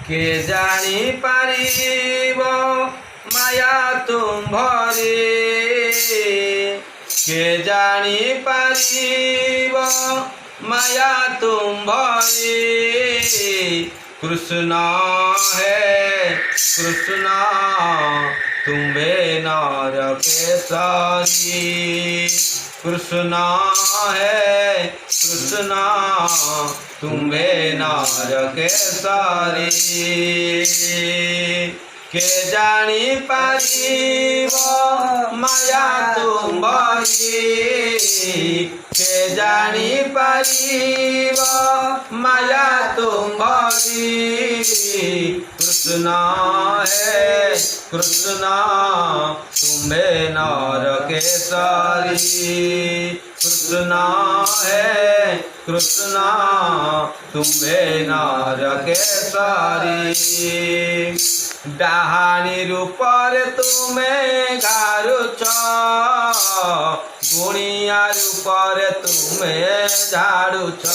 के जानी पारिब माया तुम्भरे के जानी पारिब माया तुम्भरे कृष्ण है कृष्ण तुम्बे नर केसरी कृष्ण है कृष्ण तुम्बे नर केसरी के जानी पारिब माया तुम्भरी के जानी पारिब माया तुम्भरी कृष्ण है कृष्ण तुम्बे नर केसरी कृष्ण है कृष्ण तुम्बे नर केसरी डाहानी रूपर तुमे घारुच गुणिया रूपर तुमे झाड़ुच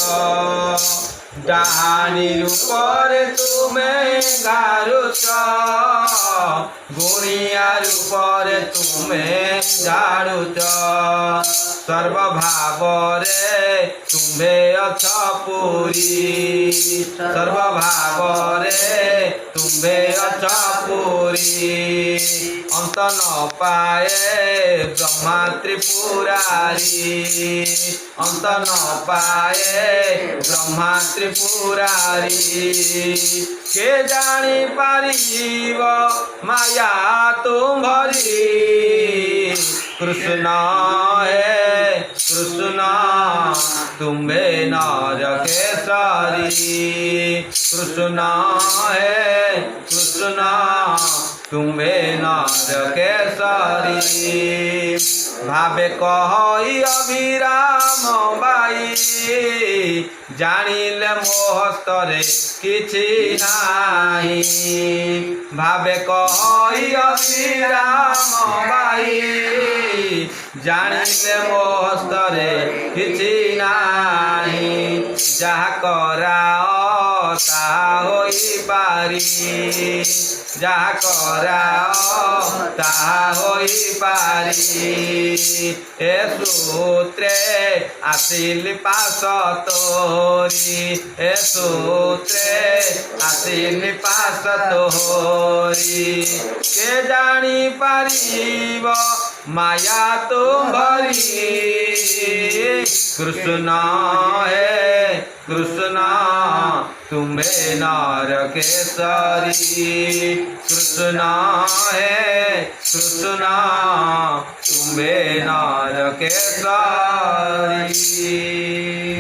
डाहानी रूपर तुमे घारुच गुणिया रूपर तुमे झाड़ुच सर्वभाव रे तुम्भे अछ पुरी सर्वभाव रे तुम्भे अछ पुरी अंत न पाए ब्रह्मा त्रिपुरारी अंत न पाए ब्रह्मा त्रिपुरारी के जानी पारिब माया तुम्भरी कृष्ण है कृष्ण तुम्बे नर केसरी कृष्ण है कृष्ण तुम्बे नर केसरी भावे कहि अभिराम बाई जानिले मोहस्तरे किछि नाही भावे कहि अभिराम बाई जानिले मोहस्तरे किछि नाही जहा कराओ ताहा होई पारी जहा कराओ ताहा होई पारी ए सूत्रे आसिल पास तोरी ए सूत्रे आसिल पास तोरी के जानी पारिब माया तुम्भरी कृष्ण है कृष्ण तुम्बे नर केसरी कृष्ण है कृष्ण तुम्बे नर केसरी।